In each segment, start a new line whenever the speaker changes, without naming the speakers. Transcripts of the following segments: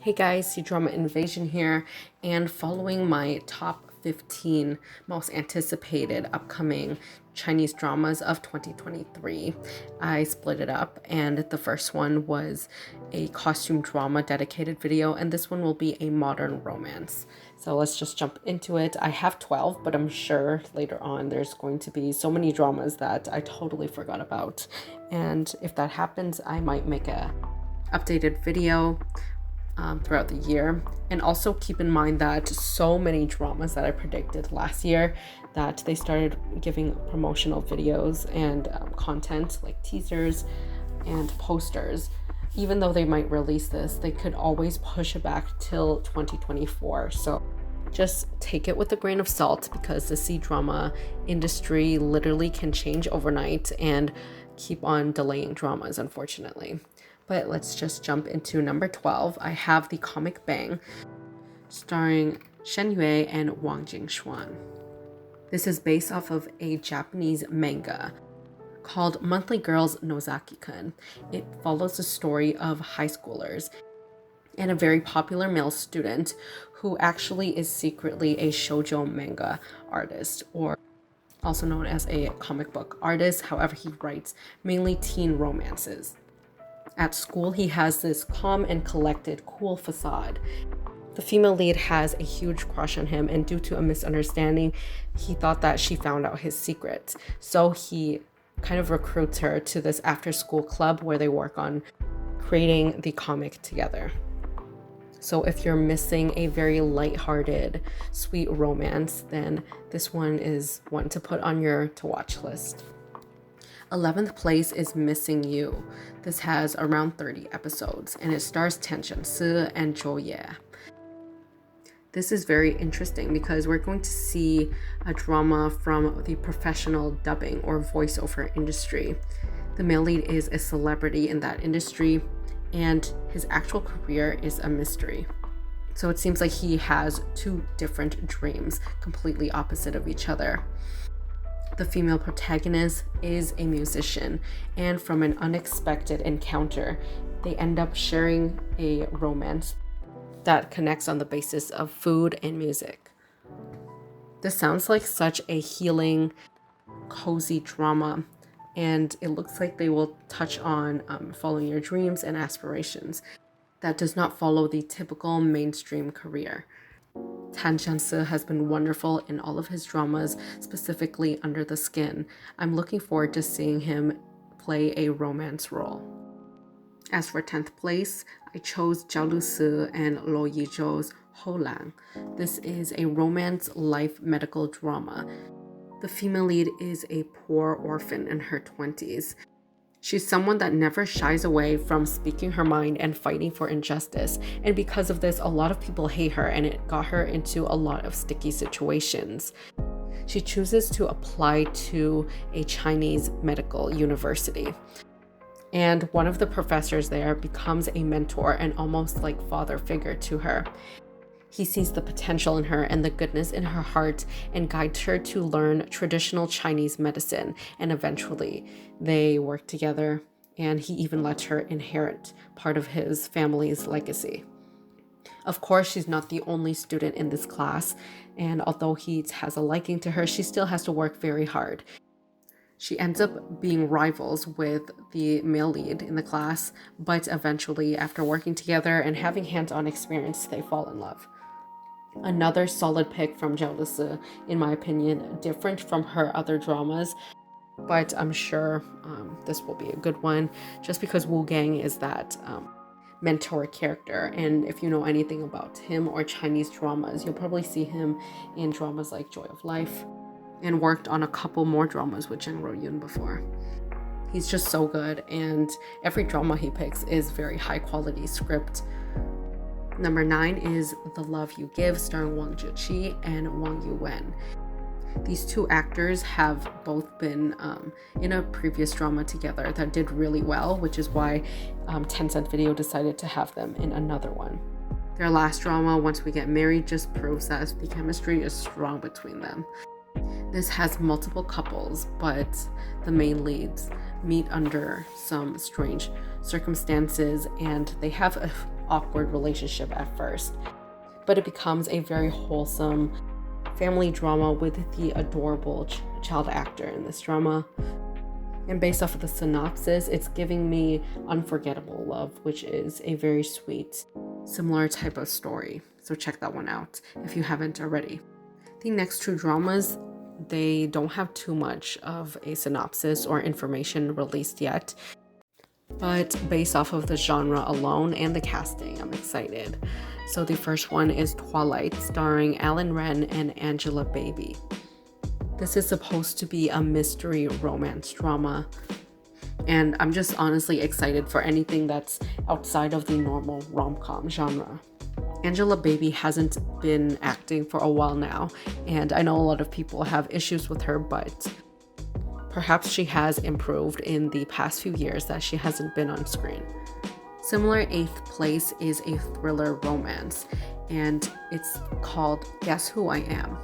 Hey guys, Cdrama Invasion here, and following my top 15 most anticipated upcoming Chinese dramas of 2023, I split it up, and the first one was a costume drama dedicated video, and this one will be a modern romance. So let's just jump into it. I have 12, but I'm sure later on there's going to be so many dramas that I totally forgot about, and if that happens, I might make a updated video throughout the year. And also keep in mind that so many dramas that I predicted last year, that they started giving promotional videos and content like teasers and posters. Even though they might release this, they could always push it back till 2024. So just take it with a grain of salt, because the C-drama industry literally can change overnight and keep on delaying dramas, unfortunately. But let's just jump into number 12. I have the comic Bang, starring Shen and Wang Xuan. This is based off of a Japanese manga called Monthly Girls Nozaki-kun. It follows the story of high schoolers and a very popular male student who actually is secretly a shoujo manga artist, or also known as a comic book artist. However, he writes mainly teen romances. At school, he has this calm and collected, cool facade. The female lead has a huge crush on him, and due to a misunderstanding, he thought that she found out his secret. So he kind of recruits her to this after-school club where they work on creating the comic together. So if you're missing a very lighthearted, sweet romance, then this one is one to put on your to-watch list. 11th place is Missing You. This has around 30 episodes, and it stars Chen and Zhou. This is very interesting because we're going to see a drama from the professional dubbing or voiceover industry. The male lead is a celebrity in that industry, and his actual career is a mystery. So it seems like he has two different dreams, completely opposite of each other. The female protagonist is a musician, and from an unexpected encounter, they end up sharing a romance that connects on the basis of food and music. This sounds like such a healing, cozy drama, and it looks like they will touch on following your dreams and aspirations. That does not follow the typical mainstream career. Tan Jianse has been wonderful in all of his dramas, specifically Under the Skin. I'm looking forward to seeing him play a romance role. As for 10th place, I chose Zhao Lusi and Lo Yizhou's Hou Lang. This is a romance life medical drama. The female lead is a poor orphan in her 20s. She's someone that never shies away from speaking her mind and fighting for injustice. And because of this, a lot of people hate her, and it got her into a lot of sticky situations. She chooses to apply to a Chinese medical university. And one of the professors there becomes a mentor and almost like father figure to her. He sees the potential in her and the goodness in her heart and guides her to learn traditional Chinese medicine. And eventually they work together, and he even lets her inherit part of his family's legacy. Of course, she's not the only student in this class, and although he has a liking to her, she still has to work very hard. She ends up being rivals with the male lead in the class, but eventually, after working together and having hands-on experience, they fall in love. Another solid pick from Zhao Lusi, in my opinion, different from her other dramas, but I'm sure this will be a good one, just because Wu Gang is that mentor character, and if you know anything about him or Chinese dramas, you'll probably see him in dramas like Joy of Life, and worked on a couple more dramas with Yuan before. He's just so good, and every drama he picks is very high quality script. Number 9 is The Love You Give, starring Wang Ziqi and Wang Yuwen. These two actors have both been in a previous drama together that did really well, which is why Tencent Video decided to have them in another one. Their last drama, Once We Get Married, just proves that the chemistry is strong between them. This has multiple couples, but the main leads meet under some strange circumstances, and they have awkward relationship at first, but it becomes a very wholesome family drama with the adorable child actor in this drama. And based off of the synopsis, it's giving me Unforgettable Love, which is a very sweet, similar type of story. So check that one out if you haven't already. The next two dramas, they don't have too much of a synopsis or information released yet, but based off of the genre alone and the casting, I'm excited. So the first one is Twilight, starring Alan Ren and Angelbaby. This is supposed to be a mystery romance drama, and I'm just honestly excited for anything that's outside of the normal rom-com genre. Angelbaby hasn't been acting for a while now, and I know a lot of people have issues with her, but perhaps she has improved in the past few years that she hasn't been on screen. Similar 8th place is a thriller romance, and it's called Guess Who I Am.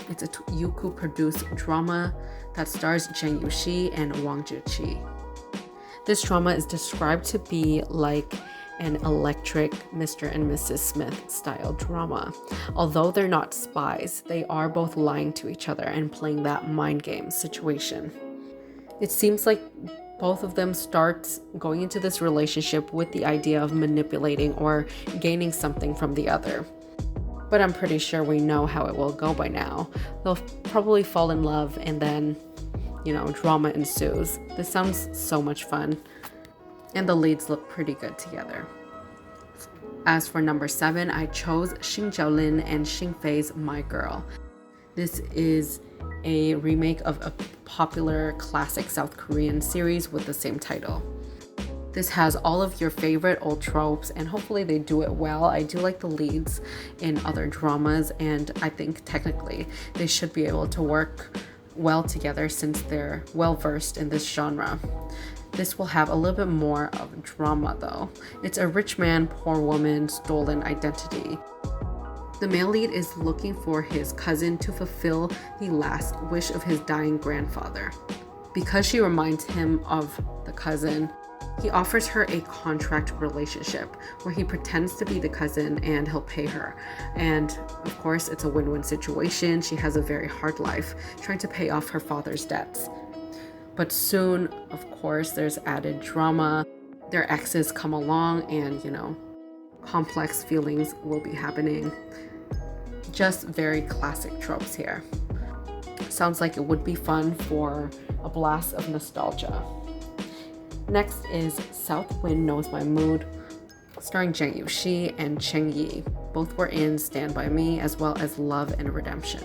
It's a Youku produced drama that stars Yuxi and Wang. This drama is described to be like an electric Mr. and Mrs. Smith style drama. Although they're not spies, they are both lying to each other and playing that mind game situation. It seems like both of them start going into this relationship with the idea of manipulating or gaining something from the other. But I'm pretty sure we know how it will go by now. They'll probably fall in love and then, drama ensues. This sounds so much fun. And the leads look pretty good together. As for number 7, I chose Jialun and Fei's My Girl. This is a remake of a popular classic South Korean series with the same title. This has all of your favorite old tropes, and hopefully they do it well. I do like the leads in other dramas, and I think technically they should be able to work well together since they're well versed in this genre. This will have a little bit more of drama though. It's a rich man, poor woman, stolen identity. The male lead is looking for his cousin to fulfill the last wish of his dying grandfather. Because she reminds him of the cousin, he offers her a contract relationship where he pretends to be the cousin and he'll pay her. And of course, it's a win-win situation. She has a very hard life trying to pay off her father's debts. But soon, of course, there's added drama. Their exes come along and, complex feelings will be happening. Just very classic tropes here. Sounds like it would be fun for a blast of nostalgia. Next is South Wind Knows My Mood, starring Yuxi and Cheng. Both were in Stand By Me, as well as Love and Redemption.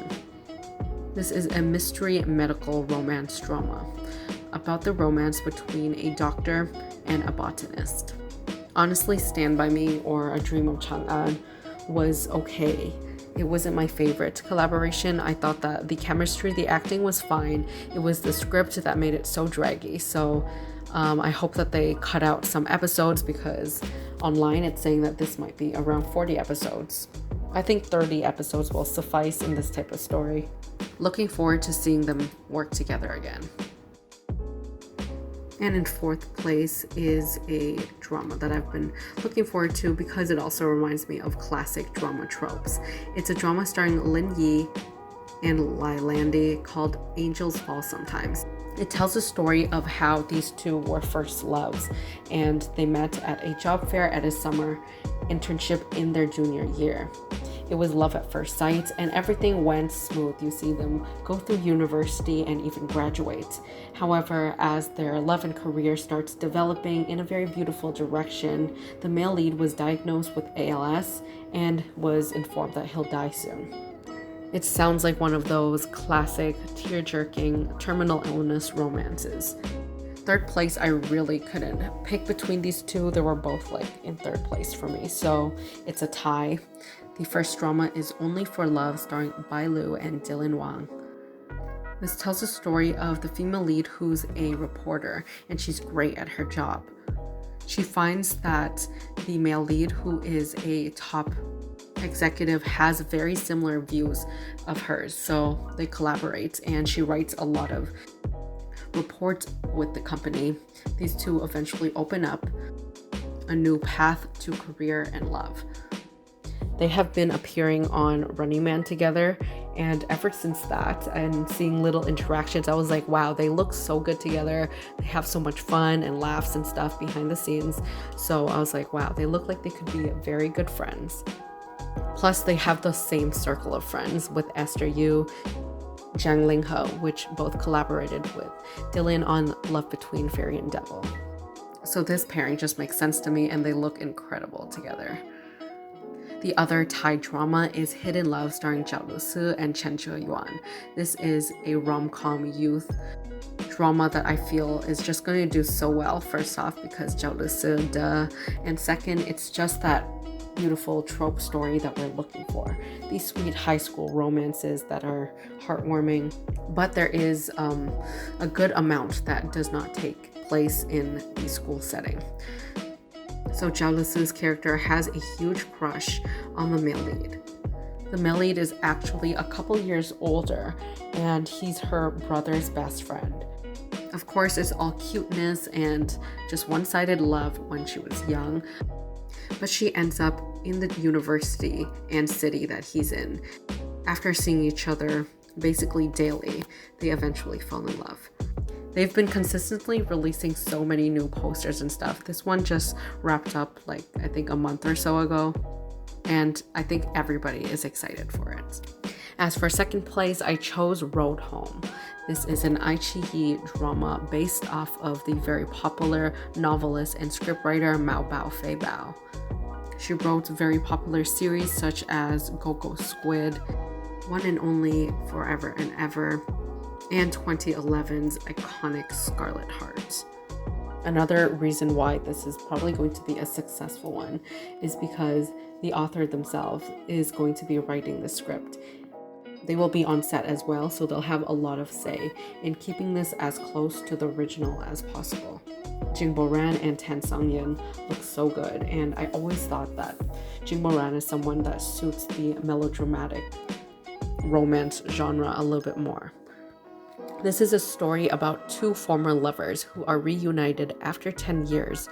This is a mystery medical romance drama about the romance between a doctor and a botanist. Honestly, Stand By Me or A Dream of Chang'an was okay. It wasn't my favorite collaboration. I thought that the chemistry, the acting was fine. It was the script that made it so draggy. So I hope that they cut out some episodes, because online it's saying that this might be around 40 episodes. I think 30 episodes will suffice in this type of story. Looking forward to seeing them work together again. And in 4th place is a drama that I've been looking forward to because it also reminds me of classic drama tropes. It's a drama starring Lin Yi and Lai Landy called Angels Fall Sometimes. It tells a story of how these two were first loves, and they met at a job fair at a summer internship in their junior year. It was love at first sight, and everything went smooth. You see them go through university and even graduate. However, as their love and career starts developing in a very beautiful direction, the male lead was diagnosed with ALS and was informed that he'll die soon. It sounds like one of those classic tear-jerking terminal illness romances. 3rd place, I really couldn't pick between these two. They were both in 3rd place for me, so it's a tie. The first drama is Only for Love, starring Bai Lu and Dylan Wang. This tells a story of the female lead who's a reporter, and she's great at her job. She finds that the male lead, who is a top executive, has very similar views of hers, so they collaborate, and she writes a lot of reports with the company. These two eventually open up, a new path to career and love. They have been appearing on Running Man together, and ever since that and seeing little interactions, I was like, wow, they look so good together. They have so much fun and laughs and stuff behind the scenes. So I was like, wow, they look like they could be very good friends. Plus, they have the same circle of friends with Esther Yu, Zhang Linghe, which both collaborated with Dylan on Love Between Fairy and Devil. So this pairing just makes sense to me, and they look incredible together. The other Thai drama is Hidden Love, starring Zhao Lusi and Chen Yuan. This is a rom-com youth drama that I feel is just going to do so well, first off because Zhao Lusi, duh, and second, it's just that beautiful trope story that we're looking for. These sweet high school romances that are heartwarming, but there is a good amount that does not take place in the school setting. So Zhao Lusi's character has a huge crush on the male lead. The male lead is actually a couple years older, and he's her brother's best friend. Of course, it's all cuteness and just one-sided love when she was young, but she ends up in the university and city that he's in. After seeing each other basically daily, they eventually fall in love. They've been consistently releasing so many new posters and stuff. This one just wrapped up like I think a month or so ago, and I think everybody is excited for it. As for second place, I chose Road Home. This is an iQIYI drama based off of the very popular novelist and scriptwriter Mao Bao Fei Bao. She wrote very popular series such as Go Squid, One and Only, Forever and Ever, and 2011's iconic Scarlet Heart. Another reason why this is probably going to be a successful one is because the author themselves is going to be writing the script. They will be on set as well, so they'll have a lot of say in keeping this as close to the original as possible. Jing boran and songyun look so good, and I always thought that Jing boran is someone that suits the melodramatic romance genre a little bit more. This is a story about two former lovers who are reunited after 10 years.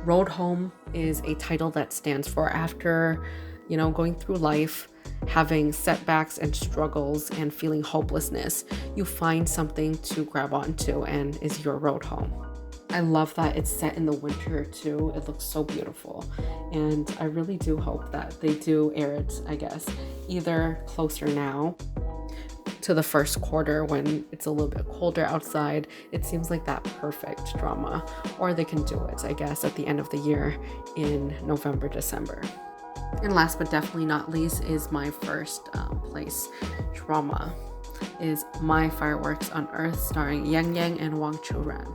Road Home is a title that stands for after, going through life, having setbacks and struggles and feeling hopelessness, you find something to grab onto and is your road home. I love that it's set in the winter too. It looks so beautiful. And I really do hope that they do air it, I guess, either closer now to the first quarter when it's a little bit colder outside. It seems like that perfect drama, or they can do it, I guess, at the end of the year in November, December. And last but definitely not least is my first place drama is My Fireworks on Earth, starring Yang and Wang Churan.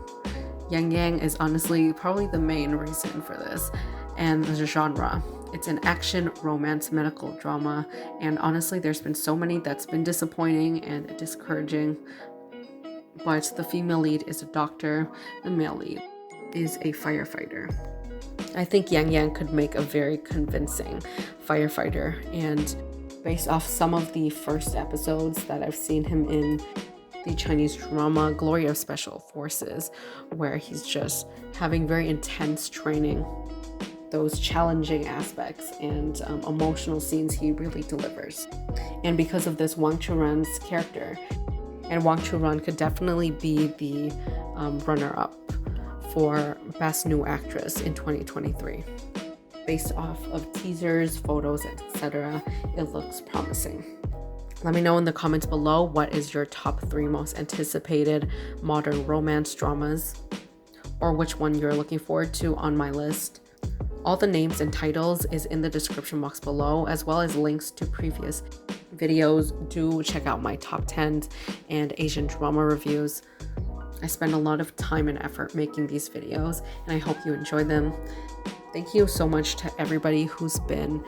Yang is honestly probably the main reason for this, and the genre. It's an action, romance, medical drama, and honestly there's been so many that's been disappointing and discouraging, but the female lead is a doctor, the male lead is a firefighter. I think Yang could make a very convincing firefighter, and based off some of the first episodes that I've seen him in the Chinese drama Glory of Special Forces, where he's just having very intense training, those challenging aspects and emotional scenes he really delivers. And because of this, Wang Churan's character, and Wang Churan could definitely be the runner-up for Best New Actress in 2023. Based off of teasers, photos, etc., it looks promising. Let me know in the comments below what is your top 3 most anticipated modern romance dramas, or which one you're looking forward to on my list. All the names and titles is in the description box below, as well as links to previous videos. Do check out my top 10s and Asian drama reviews. I spend a lot of time and effort making these videos, and I hope you enjoy them. Thank you so much to everybody who's been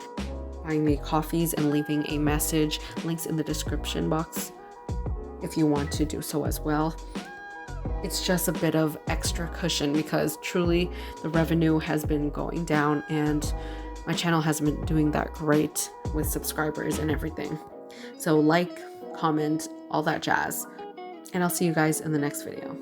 buying me coffees and leaving a message. Links in the description box if you want to do so as well. It's just a bit of extra cushion because truly the revenue has been going down and my channel hasn't been doing that great with subscribers and everything. So like, comment, all that jazz, and I'll see you guys in the next video.